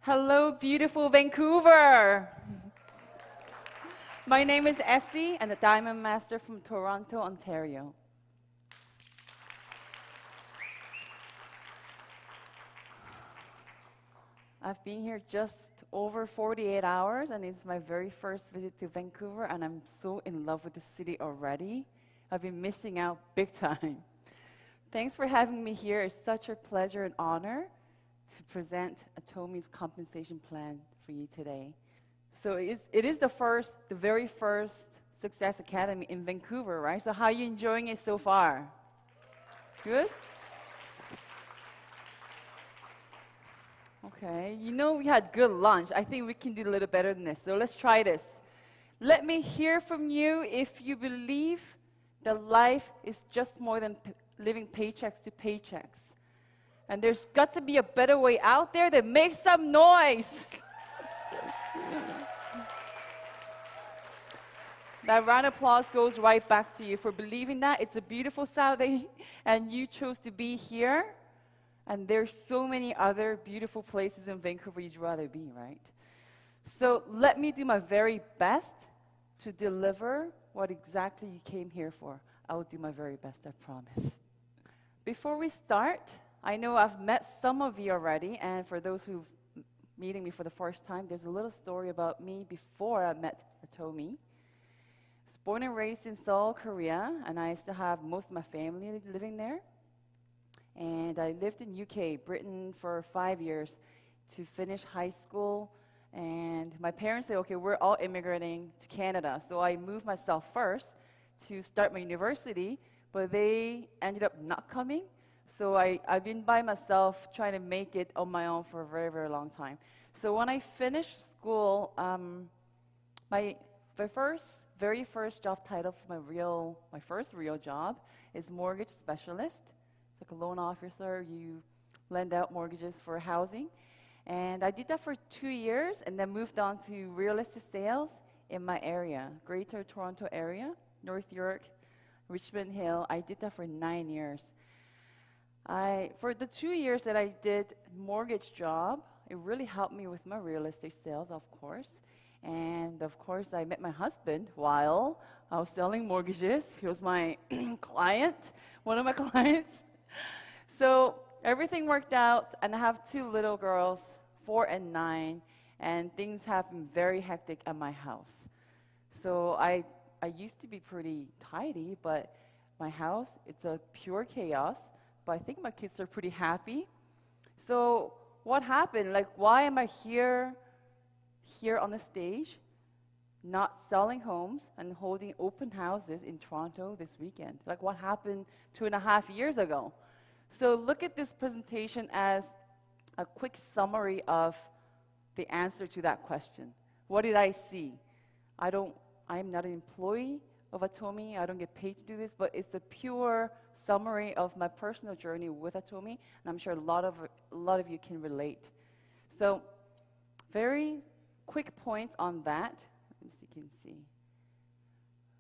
Hello, beautiful Vancouver. My name is Essie, and the Diamond Master from Toronto, Ontario. I've been here just over 48 hours, and it's my very first visit to Vancouver, and I'm so in love with the city already. I've been missing out big time. Thanks for having me here. It's such a pleasure and honor to present Atomy's compensation plan for you today. So it is the very first Success Academy in Vancouver, right? So how are you enjoying it so far? Good? Okay, you know we had good lunch. I think we can do a little better than this. So let's try this. Let me hear from you if you believe that life is just more than living paychecks to paychecks. And there's got to be a better way out there. That make some noise. That round of applause goes right back to you for believing that. It's a beautiful Saturday, and you chose to be here. And there's so many other beautiful places in Vancouver you'd rather be, right? So let me do my very best to deliver what exactly you came here for. I will do my very best, I promise. Before we start, I know I've met some of you already, and for those who've meeting me for the first time, there's a little story about me before I met Atomy. I was born and raised in Seoul, Korea, and I still have most of my family living there. And I lived in UK, Britain, for 5 years to finish high school. And my parents said, okay, we're all immigrating to Canada. So I moved myself first to start my university, but they ended up not coming. So I've been by myself trying to make it on my own for a very, very long time. So when I finished school, my very first job title for my first real job is mortgage specialist. It's like a loan officer. You lend out mortgages for housing. And I did that for 2 years and then moved on to real estate sales in my area, Greater Toronto area, North York, Richmond Hill. I did that for 9 years. For the 2 years that I did mortgage job, it really helped me with my real estate sales, of course. And of course, I met my husband while I was selling mortgages. He was my client, one of my clients. So everything worked out, and I have 2 little girls, 4 and 9, and things have been very hectic at my house. So I used to be pretty tidy, but my house, it's a pure chaos. But I think my kids are pretty happy. So what happened? Like, why am I here on the stage, not selling homes and holding open houses in Toronto this weekend? Like, what happened 2.5 years ago? So look at this presentation as a quick summary of the answer to that question. What did I see? I'm not an employee of Atomy. I don't get paid to do this, but it's a pure summary of my personal journey with Atomy, and I'm sure a lot of you can relate. So, very quick points on that. Let me see if you can see.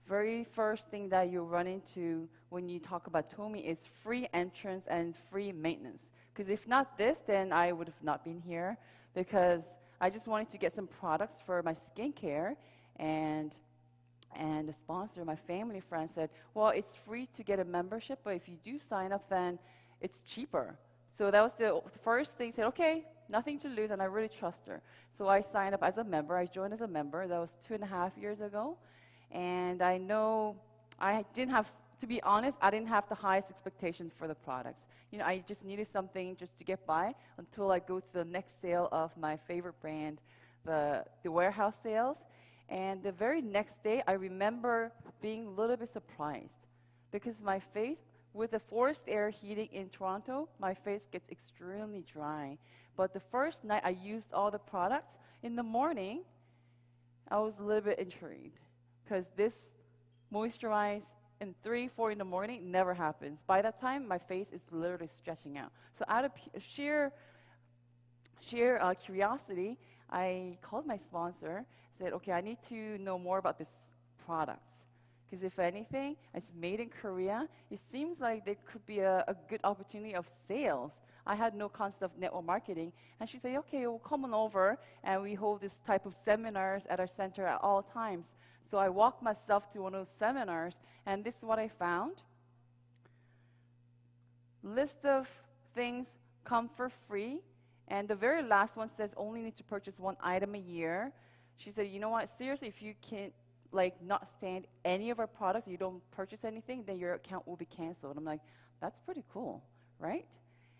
Very first thing that you run into when you talk about Atomy is free entrance and free maintenance. Because if not this, then I would have not been here, because I just wanted to get some products for my skincare, and the sponsor, my family friend, said, well, it's free to get a membership, but if you do sign up, then it's cheaper. So that was the first thing. Said, okay, nothing to lose, and I really trust her. So I signed up as a member. I joined as a member. That was 2.5 years ago. And I know to be honest, I didn't have the highest expectations for the products. You know, I just needed something just to get by until I go to the next sale of my favorite brand, the warehouse sales. And the very next day, I remember being a little bit surprised because my face, with the forced air heating in Toronto, my face gets extremely dry. But the first night I used all the products, in the morning, I was a little bit intrigued because this moisturize in 3, 4 in the morning never happens. By that time, my face is literally stretching out. So out of sheer curiosity, I called my sponsor, said, okay, I need to know more about this products. Because if anything, it's made in Korea. It seems like there could be a good opportunity of sales. I had no concept of network marketing. And she said, okay, well, come on over. And we hold this type of seminars at our center at all times. So I walked myself to one of those seminars, and this is what I found. List of things come for free. And the very last one says only need to purchase one item a year. She said, you know what, seriously, if you can't not stand any of our products, you don't purchase anything, then your account will be canceled. I'm like, that's pretty cool, right?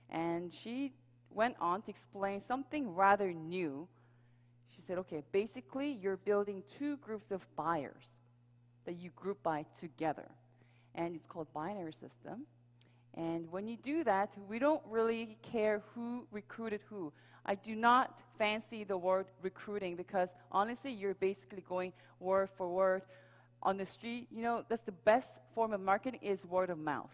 And she went on to explain something rather new. She said, okay, basically you're building two groups of buyers that you group by together. And it's called binary system. And when you do that, we don't really care who recruited who. I do not fancy the word recruiting because honestly, you're basically going word for word on the street. You know, that's the best form of marketing is word of mouth.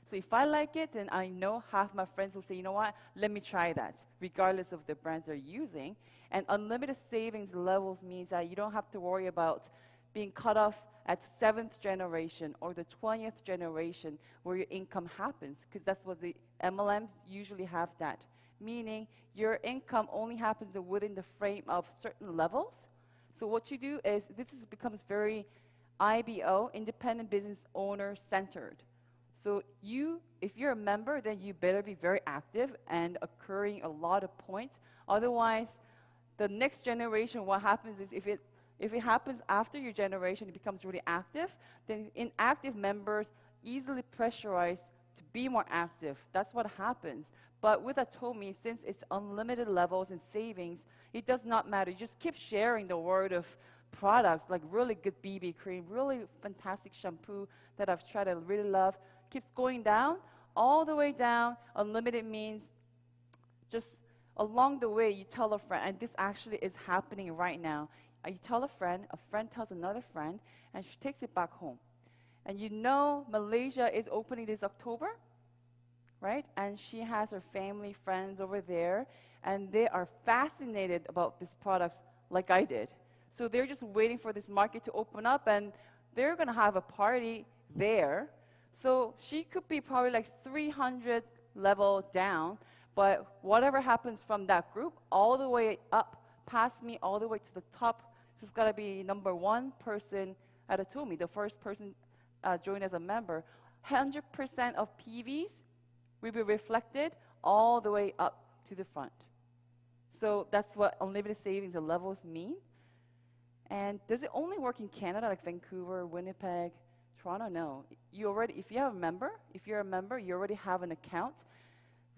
So if I like it, then I know half my friends will say, you know what, let me try that, regardless of the brands they're using. And unlimited savings levels means that you don't have to worry about being cut off at 7th generation or the 20th generation where your income happens, because that's what the MLMs usually have that. Meaning your income only happens within the frame of certain levels. So what you do is, becomes very IBO, independent business owner centered. So if you're a member, then you better be very active and accruing a lot of points. Otherwise, the next generation, what happens is if it happens after your generation, it becomes really active, then inactive members easily pressurized to be more active. That's what happens. But with Atomy, since it's unlimited levels and savings, it does not matter. You just keep sharing the word of products, like really good BB cream, really fantastic shampoo that I've tried, I really love. Keeps going down, all the way down. Unlimited means just along the way, you tell a friend, and this actually is happening right now. You tell a friend tells another friend, and she takes it back home. And you know Malaysia is opening this October, right? And she has her family, friends over there, and they are fascinated about these products like I did. So they're just waiting for this market to open up, and they're going to have a party there. So she could be probably like 300 level down, but whatever happens from that group, all the way up, past me, all the way to the top, she's got to be number one person at Atomy, the first person joined as a member. 100% of PVs will be reflected all the way up to the front. So that's what unlimited savings and levels mean. And does it only work in Canada, like Vancouver, Winnipeg, Toronto? No. If you're a member, you already have an account.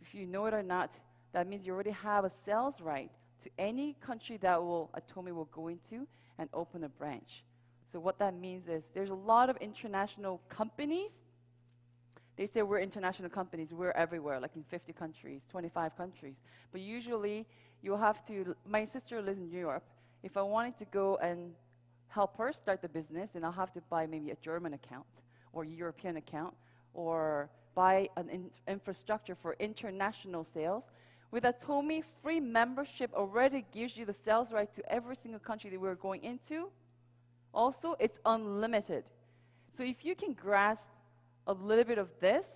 If you know it or not, that means you already have a sales right to any country that Atomy will go into and open a branch. So what that means is there's a lot of international companies. They say we're international companies, we're everywhere, like in 50 countries, 25 countries. But usually you'll have to, my sister lives in Europe. If I wanted to go and help her start the business, then I'll have to buy maybe a German account or European account or buy an infrastructure for international sales. With Atomy, free membership already gives you the sales right to every single country that we're going into. Also, it's unlimited. So if you can grasp a little bit of this,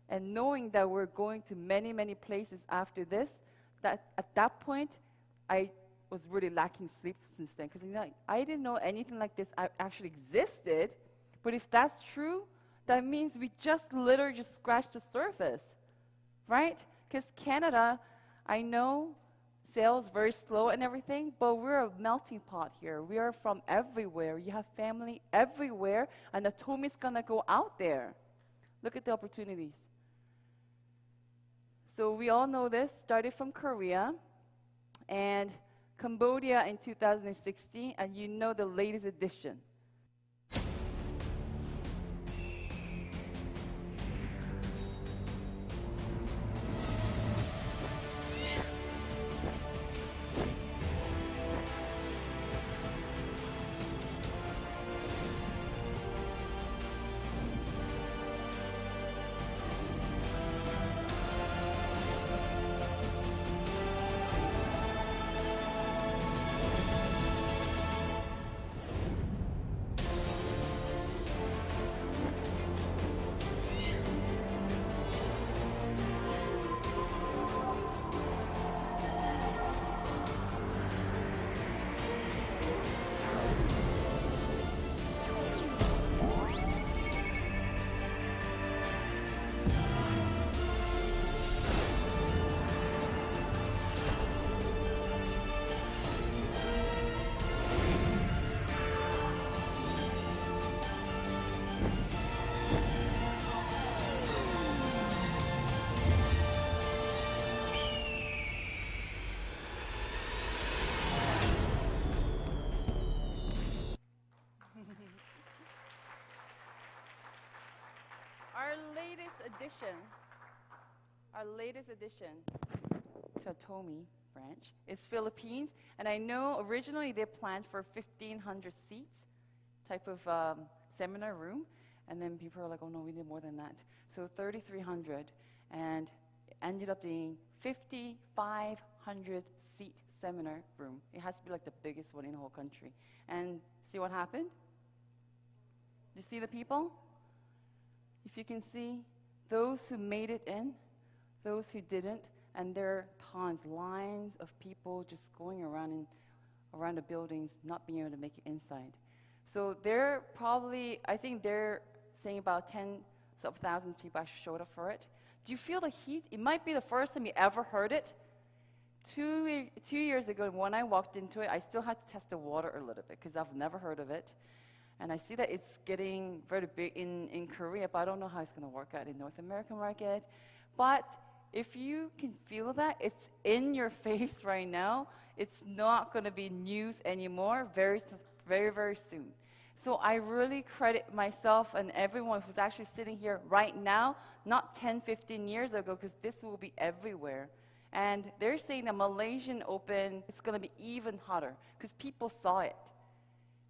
and knowing that we're going to many, many places after this, that at that point, I was really lacking sleep since then, because I didn't know anything like this actually existed. But if that's true, that means we literally just scratched the surface, right? Because Canada, I know sales very slow and everything, but we're a melting pot here. We are from everywhere. You have family everywhere, and Atomy's gonna go out there. Look at the opportunities. So we all know this, started from Korea, and Cambodia in 2016, and you know the latest edition. latest addition to Atomy branch is Philippines. And I know originally they planned for 1,500 seats type of seminar room. And then people are like, oh no, we need more than that. So 3,300. And it ended up being 5,500 seat seminar room. It has to be like the biggest one in the whole country. And see what happened? You see the people? If you can see, those who made it in, those who didn't, and there are tons, lines of people just going around the buildings, not being able to make it inside. So they're probably, I think they're saying about tens of thousands of people actually showed up for it. Do you feel the heat? It might be the first time you ever heard it. 2 years ago, when I walked into it, I still had to test the water a little bit because I've never heard of it. And I see that it's getting very big in Korea, but I don't know how it's going to work out in North American market. But if you can feel that, it's in your face right now. It's not going to be news anymore very, very soon. So I really credit myself and everyone who's actually sitting here right now, not 10, 15 years ago, because this will be everywhere. And they're saying the Malaysian Open, it's going to be even hotter because people saw it.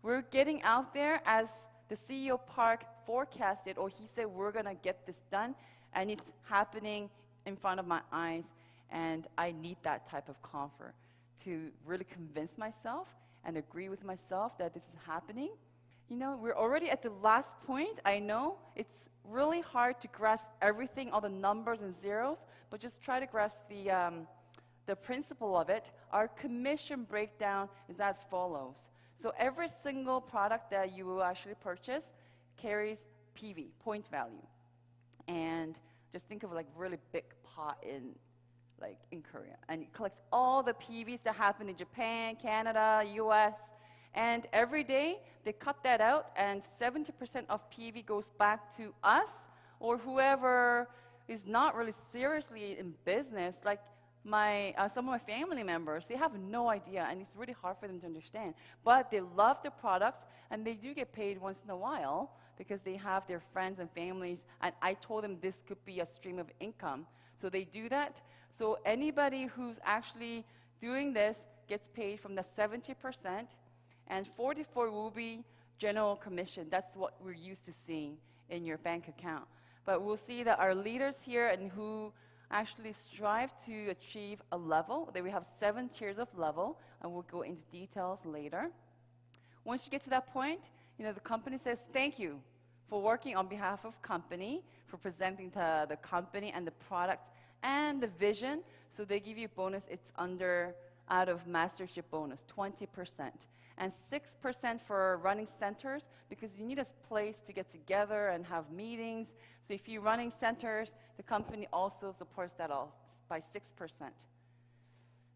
We're getting out there as the CEO Park forecasted, or he said we're going to get this done, and it's happening in front of my eyes, and I need that type of comfort to really convince myself and agree with myself that this is happening. You know, we're already at the last point. I know it's really hard to grasp everything, all the numbers and zeros, but just try to grasp the principle of it. Our commission breakdown is as follows. So every single product that you will actually purchase carries PV, point value. And just think of like really big pot in Korea. And it collects all the PVs that happen in Japan, Canada, US. And every day they cut that out, and 70% of PV goes back to us or whoever is not really seriously in business. Like some of my family members, they have no idea, and it's really hard for them to understand. But they love the products, and they do get paid once in a while because they have their friends and families, and I told them this could be a stream of income. So they do that. So anybody who's actually doing this gets paid from the 70%, and 44 will be general commission. That's what we're used to seeing in your bank account. But we'll see that our leaders here and who actually strive to achieve a level, that we have 7 tiers of level, and we'll go into details later. Once you get to that point, you know, the company says, thank you for working on behalf of company, for presenting to the company and the product and the vision. So they give you a bonus. It's out of mastership bonus, 20%. And 6% for running centers, because you need a place to get together and have meetings. So if you're running centers, the company also supports that by 6%.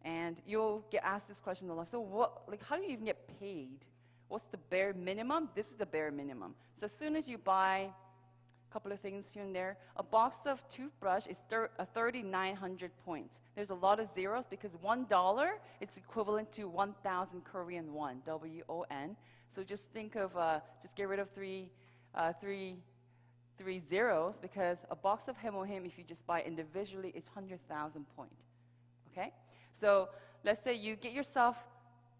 And you'll get asked this question a lot. So how do you even get paid? What's the bare minimum? This is the bare minimum. So as soon as you buy a couple of things here and there, a box of toothbrush is 3,900 points. There's a lot of zeros because $1 is equivalent to 1,000 Korean won, W-O-N. So just think of, just get rid of three zeros, because a box of Hemohim, if you just buy individually, is 100,000 points. Okay? So let's say you get yourself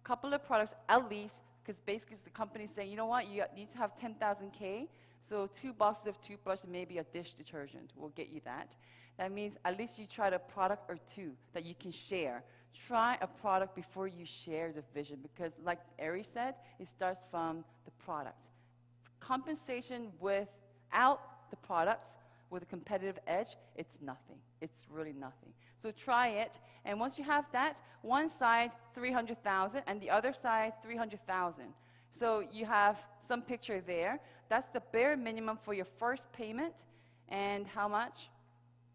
a couple of products at least, because basically the company's saying, you know what, you need to have 10,000 K, so 2 boxes of toothbrush and maybe a dish detergent will get you that. That means at least you tried a product or two that you can share. Try a product before you share the vision, because like Ari said, it starts from the product. Compensation without the products, with a competitive edge, it's nothing. It's really nothing. So try it, and once you have that, one side 300,000 and the other side 300,000. So you have some picture there. That's the bare minimum for your first payment. And how much?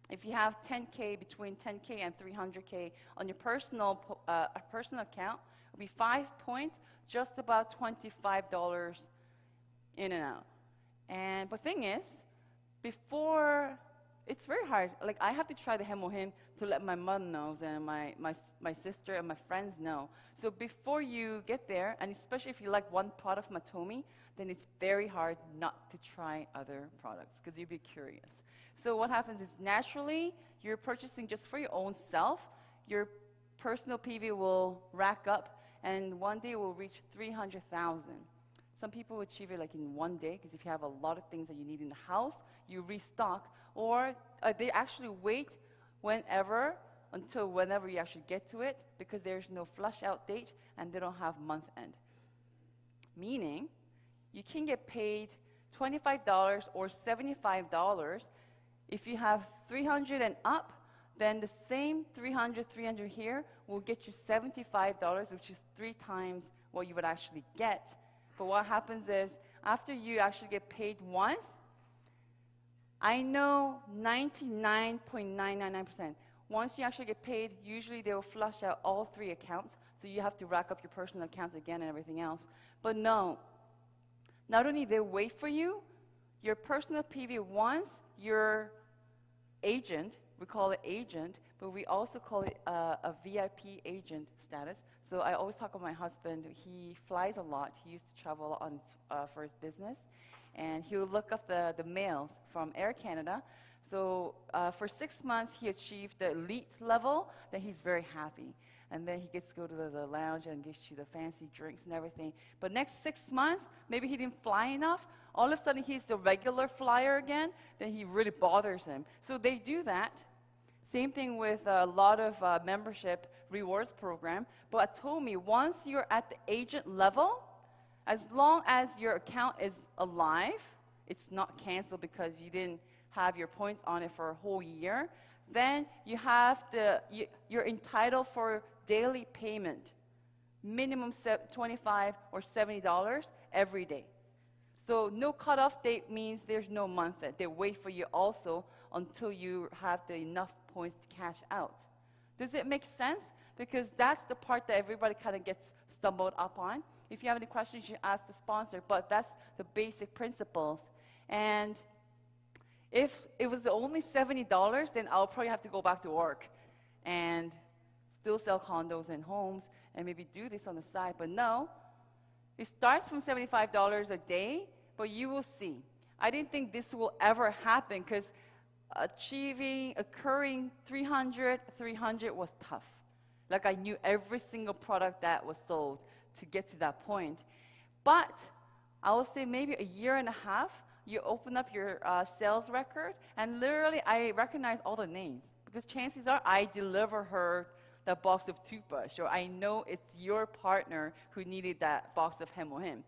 If you have 10K, between 10K and 300K on your personal account, it'll be 5 points, just about $25 in and out. And the thing is, it's very hard. Like, I have to try the Hemohim to let my mom know, and my sister and my friends know. So before you get there, and especially if you like one product from Atomy, then it's very hard not to try other products, because you'll be curious. So what happens is naturally, you're purchasing just for your own self, your personal PV will rack up, and one day will reach 300,000. Some people achieve it like in one day, because if you have a lot of things that you need in the house, you restock, or they actually wait until whenever you actually get to it, because there's no flush out date and they don't have month end. Meaning, you can get paid $25 or $75. If you have 300 and up, then the same 300 here will get you $75, which is 3 times what you would actually get. But what happens is, after you actually get paid once, I know 99.999%. Once you actually get paid, usually they will flush out all 3 accounts, so you have to rack up your personal accounts again and everything else. But no, not only they wait for you, your personal PV, once your agent, we call it agent, but we also call it a VIP agent status. So I always talk about my husband. He flies a lot. He used to travel on for his business, and he would look up the mails from Air Canada. So for 6 months, he achieved the elite level. Then he's very happy. And then he gets to go to the lounge and gets you the fancy drinks and everything. But next 6 months, maybe he didn't fly enough. All of a sudden, he's the regular flyer again. Then he really bothers him. So they do that. Same thing with a lot of membership rewards program. But Atomy, once you're at the agent level, as long as your account is alive, it's not canceled because you didn't have your points on it for a whole year, then you're entitled for daily payment, minimum $25 or $70 every day. So no cutoff date means there's no month end. They wait for you also until you have enough points to cash out. Does it make sense? Because that's the part that everybody kind of gets stumbled up on. If you have any questions, you ask the sponsor, but that's the basic principles. And if it was only $70, then I'll probably have to go back to work and still sell condos and homes and maybe do this on the side. But no, it starts from $75 a day, but you will see. I didn't think this will ever happen because occurring 300 was tough. Like I knew every single product that was sold to get to that point. But I will say maybe a year and a half, you open up your sales record, and literally I recognize all the names because chances are I deliver her that box of toothbrush, or I know it's your partner who needed that box of hem or him.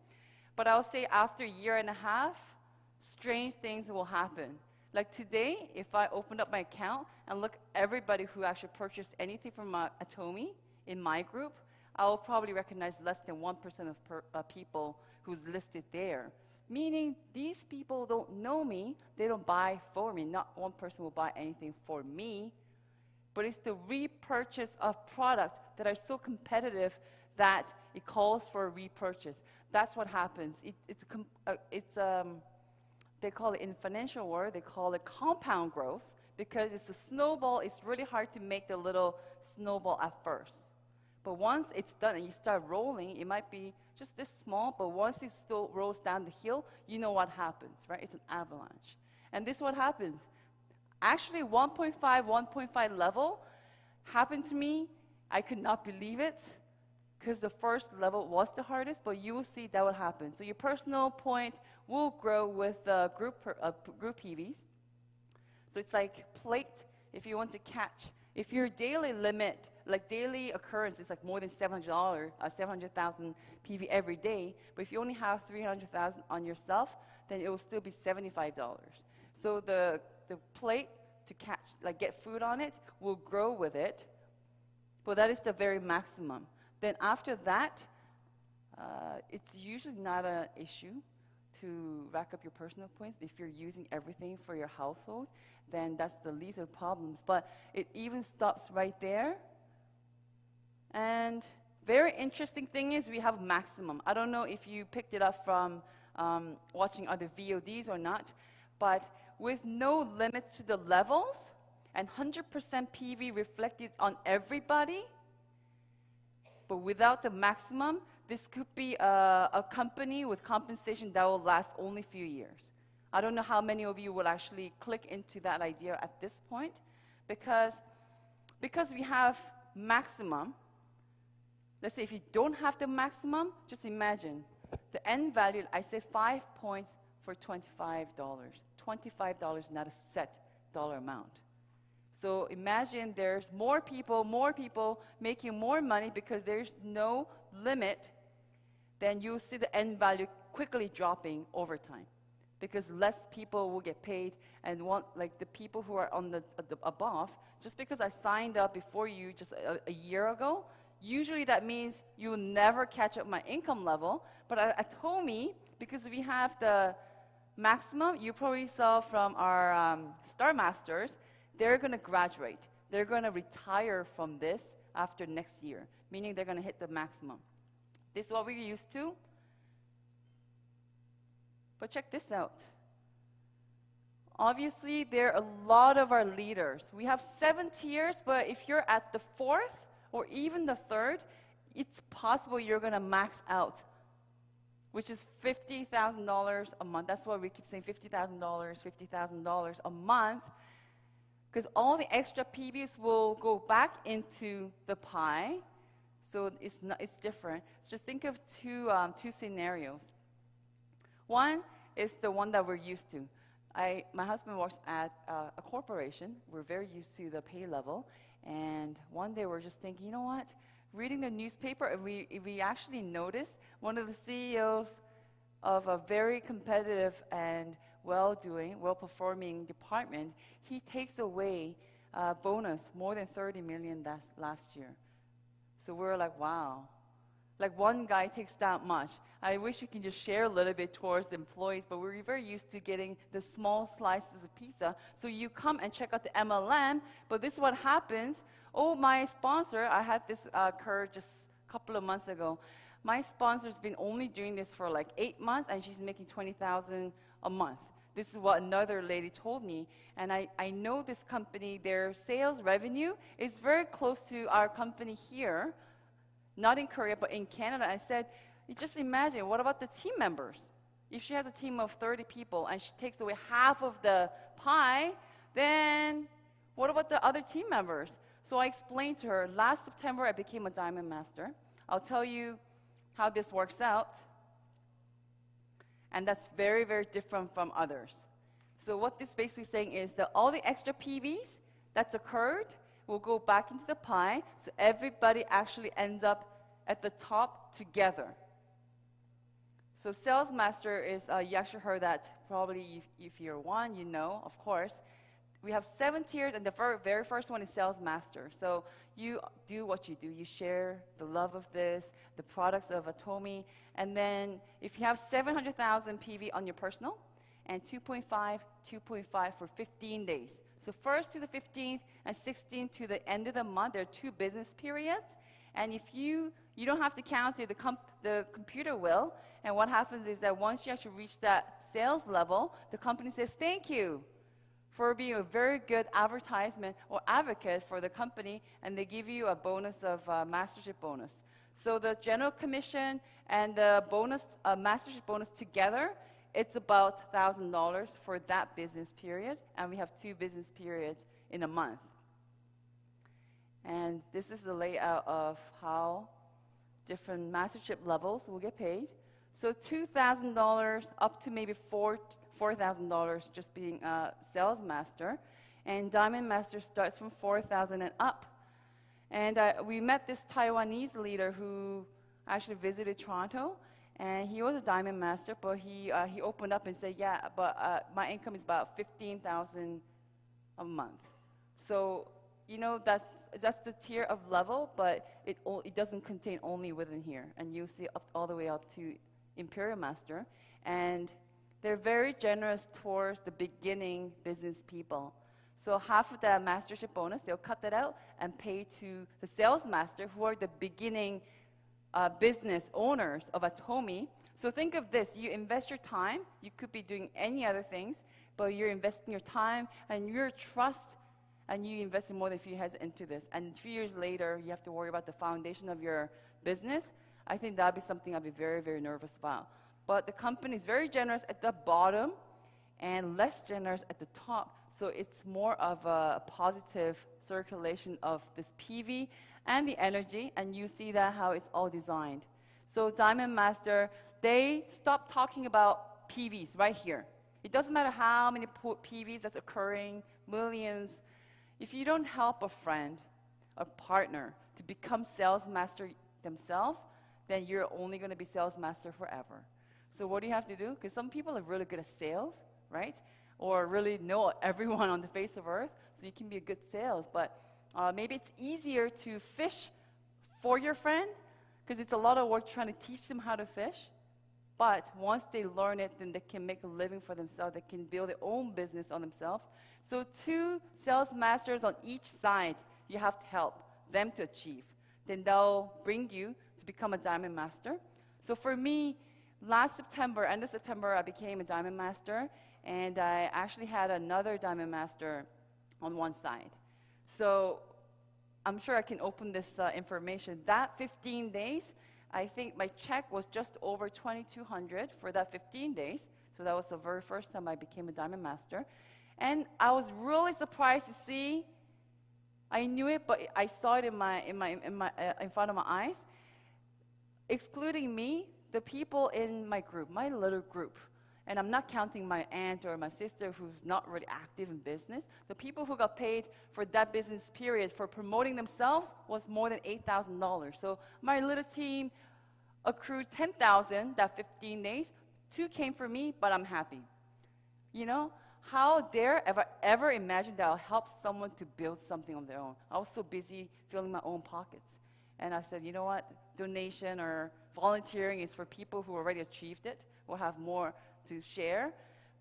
But I'll say after a year and a half, strange things will happen. Like today, if I opened up my account and look everybody who actually purchased anything from Atomy in my group, I will probably recognize less than 1% of people who's listed there. Meaning these people don't know me, they don't buy for me. Not one person will buy anything for me, but it's the repurchase of products that are so competitive that it calls for a repurchase. That's what happens. They call it in financial world, they call it compound growth because it's a snowball. It's really hard to make the little snowball at first. But once it's done and you start rolling, it might be just this small, but once it still rolls down the hill, you know what happens, right? It's an avalanche. And this is what happens. Actually, 1.5 level happened to me. I could not believe it because the first level was the hardest, but you will see that will happen. So your personal point will grow with group PVs. So it's like plate if you want to catch. If your daily limit, like daily occurrence, is like more than $700,000 PV every day, but if you only have 300,000 on yourself, then it will still be $75. So the plate to catch, like get food on it, will grow with it, but that is the very maximum. Then after that, it's usually not an issue to rack up your personal points. If you're using everything for your household, then that's the least of the problems. But it even stops right there. And very interesting thing is we have maximum. I don't know if you picked it up from watching other VODs or not, but with no limits to the levels and 100% PV reflected on everybody, but without the maximum, this could be a company with compensation that will last only a few years. I don't know how many of you will actually click into that idea at this point, because we have maximum. Let's say if you don't have the maximum, just imagine the end value. I say 5 points for $25. $25, not a set dollar amount. So imagine there's more people making more money because there's no limit, then you'll see the end value quickly dropping over time, because less people will get paid, and like the people who are on the above, just because I signed up before you just a year ago, usually that means you will never catch up my income level. But at Atomy, because we have the maximum, you probably saw from our Star Masters, they're going to graduate. They're going to retire from this after next year, meaning they're going to hit the maximum. This is what we're used to. But check this out. Obviously, there are a lot of our leaders. We have 7 tiers, but if you're at the 4th or even the 3rd, it's possible you're going to max out, which is $50,000 a month. That's why we keep saying $50,000, $50,000 a month, because all the extra PVs will go back into the pie. So it's different. So just think of two scenarios. One is the one that we're used to. My husband works at a corporation. We're very used to the pay level. And one day we're just thinking, you know what? Reading the newspaper, and we actually noticed one of the CEOs of a very competitive and well-performing department, he takes away bonus more than $30 million last year. So we're like, wow. Like one guy takes that much. I wish we can just share a little bit towards the employees, but we're very used to getting the small slices of pizza. So you come and check out the MLM, but this is what happens. Oh, my sponsor, I had this occur just a couple of months ago. My sponsor's been only doing this for like 8 months, and she's making $20,000 a month. This is what another lady told me. And I know this company, their sales revenue is very close to our company here, not in Korea, but in Canada. I said, you just imagine, what about the team members? If she has a team of 30 people and she takes away half of the pie, then what about the other team members? So I explained to her, last September I became a Diamond Master. I'll tell you how this works out. And that's very, very different from others. So what this basically saying is that all the extra PVs that's occurred will go back into the pie, so everybody actually ends up at the top together. So Sales Master is, you actually heard that probably if you're one, you know, of course. We have 7 tiers, and the very first one is Sales Master. So you do what you do. You share the love of this, the products of Atomy, and then if you have 700,000 PV on your personal, and 2.5 for 15 days. So 1st to the 15th and 16th to the end of the month, there are 2 business periods. And if you don't have to count it, the computer will. And what happens is that once you actually reach that sales level, the company says, thank you for being a very good advertisement or advocate for the company, and they give you a bonus of mastership bonus. So the general commission and the bonus, mastership bonus together, it's about $1,000 for that business period, and we have 2 business periods in a month. And this is the layout of how different mastership levels will get paid. So $2,000 up to maybe $4,000 just being a sales master, and Diamond Master starts from $4,000 and up. And we met this Taiwanese leader who actually visited Toronto, and he was a Diamond Master, but he opened up and said, yeah, but my income is about $15,000 a month. So, you know, that's the tier of level, but it doesn't contain only within here. And you see all the way up to Imperial Master. And they're very generous towards the beginning business people. So half of that mastership bonus, they'll cut that out and pay to the sales master, who are the beginning business owners of Atomy. So think of this. You invest your time. You could be doing any other things, but you're investing your time and your trust, and you invested more than a few years into this. And 3 years later, you have to worry about the foundation of your business. I think that would be something I'd be very, very nervous about. But the company is very generous at the bottom, and less generous at the top. So it's more of a positive circulation of this PV and the energy, and you see that how it's all designed. So Diamond Master, they stopped talking about PVs right here. It doesn't matter how many PVs that's occurring, millions. If you don't help a friend, a partner, to become sales master themselves, then you're only going to be sales master forever. So what do you have to do? Because some people are really good at sales, right? Or really know everyone on the face of earth, so you can be a good sales. But maybe it's easier to fish for your friend, because it's a lot of work trying to teach them how to fish. But once they learn it, then they can make a living for themselves. They can build their own business on themselves. So 2 sales masters on each side, you have to help them to achieve. Then they'll bring you to become a Diamond Master. So for me, last September, end of September, I became a Diamond Master. And I actually had another Diamond Master on one side. So I'm sure I can open this information. That 15 days, I think my check was just over $2,200 for that 15 days. So that was the very first time I became a Diamond Master. And I was really surprised to see, I knew it, but I saw it in front of my eyes. Excluding me, the people in my group, my little group, and I'm not counting my aunt or my sister who's not really active in business, the people who got paid for that business period for promoting themselves was more than $8,000. So my little team accrued $10,000 that 15 days. 2 came for me, but I'm happy. You know, how dare ever imagine that I'll help someone to build something on their own? I was so busy filling my own pockets. And I said, you know what, donation or volunteering is for people who already achieved it, will have more to share.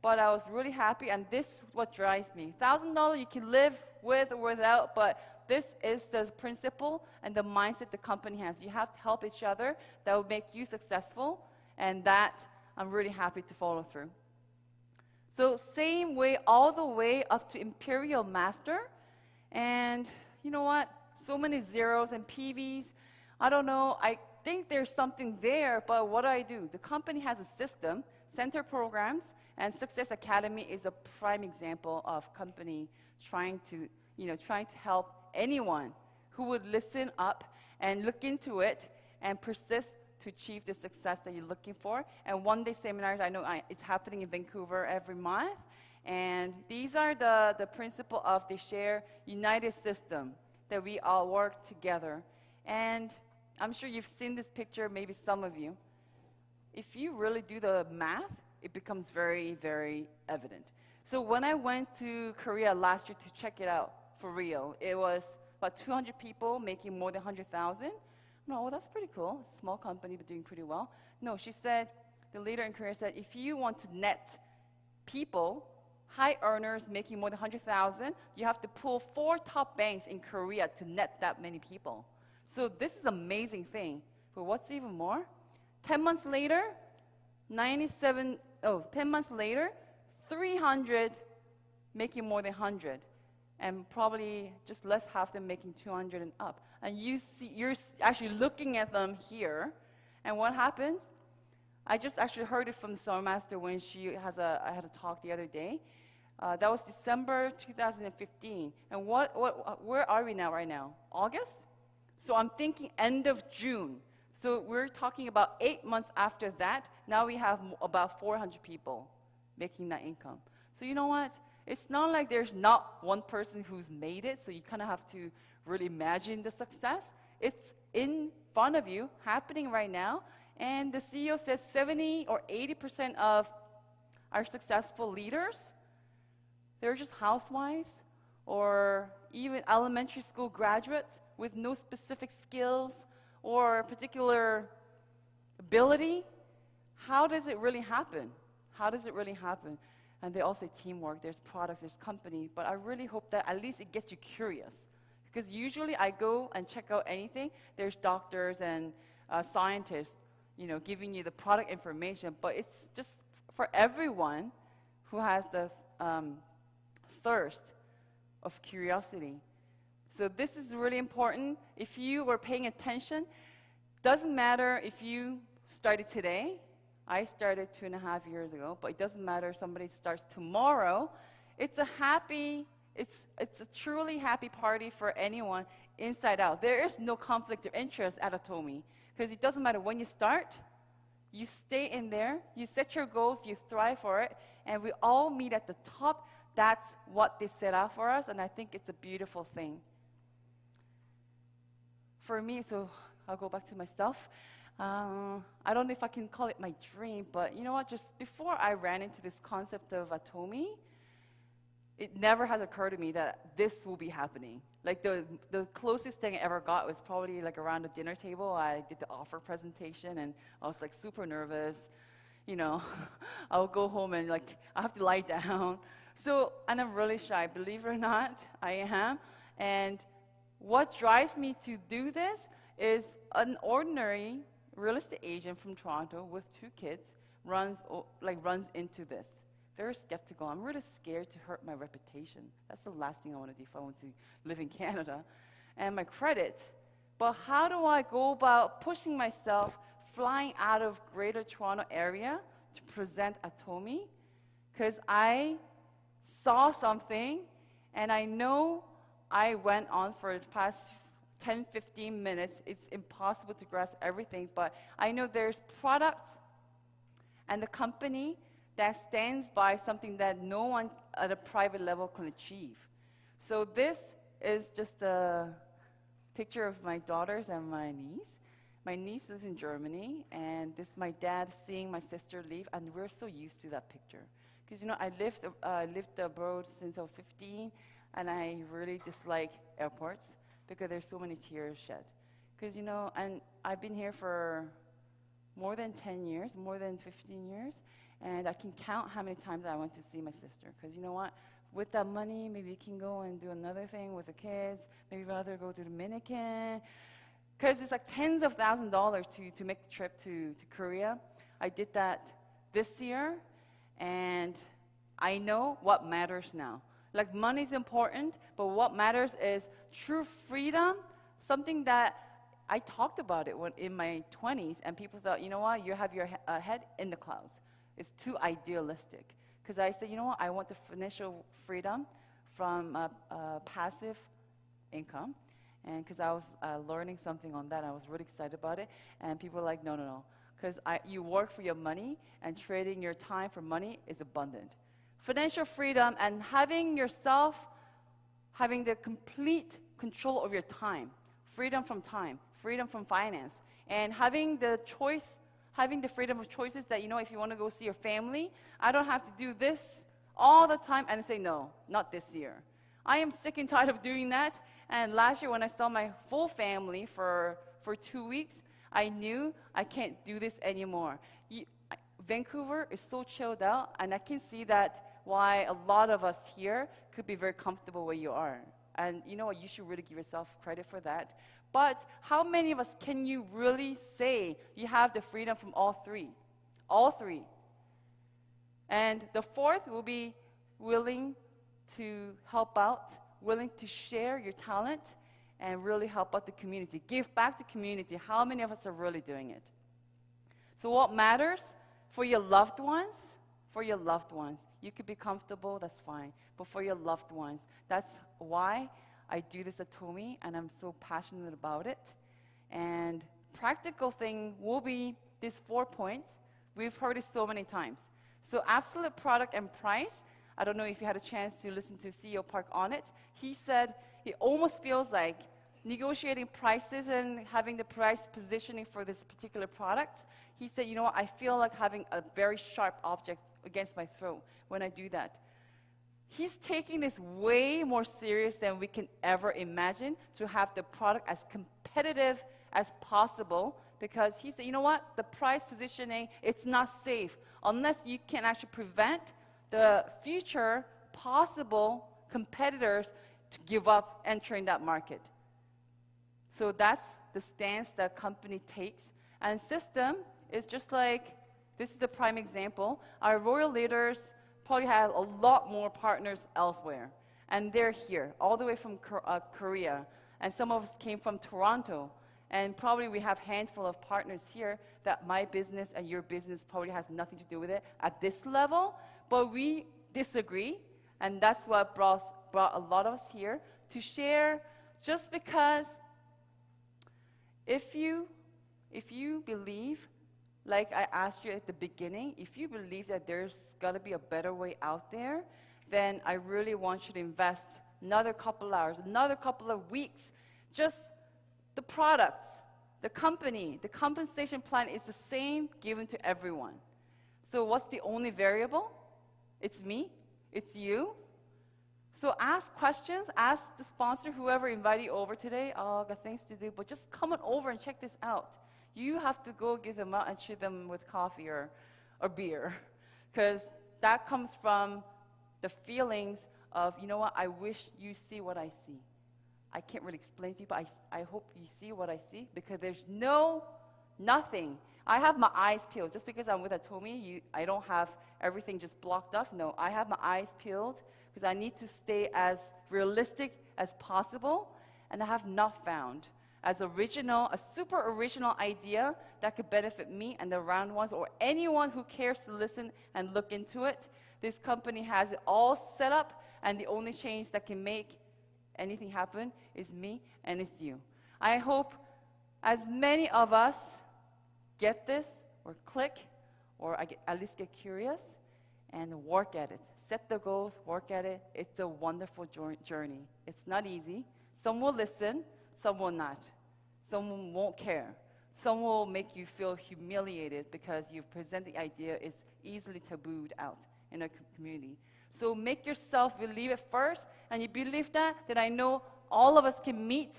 But I was really happy, and this is what drives me. $1,000 you can live with or without, but this is the principle and the mindset the company has. You have to help each other. That will make you successful, and that I'm really happy to follow through. So same way all the way up to Imperial Master. And you know what? So many zeros and PVs. I don't know. I think there's something there, but what do? The company has a system, center programs, and Success Academy is a prime example of company trying to help anyone who would listen up and look into it and persist to achieve the success that you're looking for. And one-day seminars, I know it's happening in Vancouver every month. And these are the principle of the shared united system that we all work together. And I'm sure you've seen this picture, maybe some of you. If you really do the math, it becomes very, very evident. So when I went to Korea last year to check it out for real, it was about 200 people making more than 100,000. No, well, that's pretty cool. Small company, but doing pretty well. No, she said, the leader in Korea said, if you want to net people, high earners making more than 100,000, you have to pull 4 top banks in Korea to net that many people. So this is an amazing thing. But what's even more? 10 months later, 10 months later, 300 making more than 100. And probably just less half them making 200 and up. And you're actually looking at them here. And what happens? I just actually heard it from the Summer Master when I had a talk the other day. That was December 2015. And where are we now right now? August? So I'm thinking end of June. So we're talking about 8 months after that. Now we have about 400 people making that income. So you know what? It's not like there's not one person who's made it, so you kind of have to really imagine the success. It's in front of you, happening right now, and the CEO says 70 or 80% of our successful leaders, they're just housewives or even elementary school graduates with no specific skills or particular ability. How does it really happen? How does it really happen? And they all say teamwork, there's products, there's company, but I really hope that at least it gets you curious. Because usually I go and check out anything, there's doctors and scientists, giving you the product information, but it's just for everyone who has the thirst of curiosity. So this is really important. If you were paying attention, doesn't matter if you started today. I started 2.5 years ago, but it doesn't matter if somebody starts tomorrow. It's a truly happy party for anyone inside out. There is no conflict of interest at Atomy, because it doesn't matter when you start, you stay in there, you set your goals, you thrive for it, and we all meet at the top. That's what they set out for us, and I think it's a beautiful thing. For me, so I'll go back to myself. I don't know if I can call it my dream, but you know what? Just before I ran into this concept of Atomy, it never has occurred to me that this will be happening. Like the closest thing I ever got was probably like around the dinner table. I did the offer presentation, and I was like super nervous. You know, I'll go home and like I have to lie down. So, and I'm really shy. Believe it or not, I am. And what drives me to do this is an ordinary real estate agent from Toronto with 2 kids runs into this. Very skeptical. I'm really scared to hurt my reputation. That's the last thing I want to do if I want to live in Canada. And my credit. But how do I go about pushing myself, flying out of Greater Toronto area to present Atomy? Because I saw something, and I know I went on for the past 10, 15 minutes. It's impossible to grasp everything, but I know there's products and the company that stands by something that no one at a private level can achieve. So this is just a picture of my daughters and my niece. My niece lives in Germany, and this is my dad seeing my sister leave, and we're so used to that picture. Because, you know, I lived abroad since I was 15, and I really dislike airports because there's so many tears shed. Because, you know, and I've been here for more than 10 years, more than 15 years, and I can count how many times I went to see my sister. Because, you know what, with that money, maybe you can go and do another thing with the kids, maybe rather go to Dominican. Because it's like tens of thousands of dollars to make the trip to Korea. I did that this year, and I know what matters now. Like, money's important, but what matters is true freedom, something that I talked about it when in my 20s, and people thought, you know what, you have your head in the clouds. It's too idealistic. Because I said, you know what, I want the financial freedom from passive income. And because I was learning something on that, I was really excited about it. And people were like, no, no, no. Because you work for your money, and trading your time for money is abundant. Financial freedom and having the complete control of your time, freedom from finance, and having the freedom of choices that, you know, if you want to go see your family, I don't have to do this all the time and say, no, not this year. I am sick and tired of doing that. And last year when I saw my full family for 2 weeks, I knew I can't do this anymore. Vancouver is so chilled out, and I can see that why a lot of us here could be very comfortable where you are. And you know what, you should really give yourself credit for that. But how many of us can you really say you have the freedom from all three? All three. And the fourth will be willing to help out, willing to share your talent, and really help out the community. Give back to the community. How many of us are really doing it? So what matters for your loved ones? For your loved ones. You could be comfortable, that's fine. But for your loved ones, that's why I do this at Atomy, and I'm so passionate about it. And practical thing will be these 4 points. We've heard it so many times. So absolute product and price. I don't know if you had a chance to listen to CEO Park on it. He said it almost feels like negotiating prices and having the price positioning for this particular product. He said, you know what, I feel like having a very sharp object against my throat when I do that. He's taking this way more serious than we can ever imagine, to have the product as competitive as possible, because he said, you know what, the price positioning, it's not safe unless you can actually prevent the future possible competitors to give up entering that market. So that's the stance that company takes. And system is just like, this is the prime example. Our royal leaders probably have a lot more partners elsewhere. And they're here, all the way from Korea. And some of us came from Toronto. And probably we have a handful of partners here that my business and your business probably has nothing to do with it at this level, but we disagree, and that's what brought a lot of us here to share, just because if you believe, like I asked you at the beginning, if you believe that there's got to be a better way out there, then I really want you to invest another couple hours, another couple of weeks. Just the products, the company, the compensation plan is the same given to everyone. So what's the only variable? It's me, it's you. So ask questions, ask the sponsor, whoever invited you over today, oh, I got things to do, but just come on over and check this out. You have to go give them out and treat them with coffee or beer, because that comes from the feelings of, you know what, I wish you see what I see. I can't really explain to you, but I hope you see what I see, because there's nothing. I have my eyes peeled. Just because I'm with Atomy, I don't have everything just blocked off. No, I have my eyes peeled because I need to stay as realistic as possible, and I have not found a super original idea that could benefit me and the around ones or anyone who cares to listen and look into it. This company has it all set up, and the only change that can make anything happen is me and it's you. I hope as many of us get this or click or at least get curious and work at it. Set the goals, work at it. It's a wonderful journey. It's not easy. Some will listen, some will not. Some won't care. Some will make you feel humiliated because you've presented the idea is easily tabooed out in a community. So make yourself believe it first, and you believe that, then I know all of us can meet,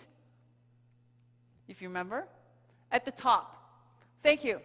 if you remember, at the top. Thank you.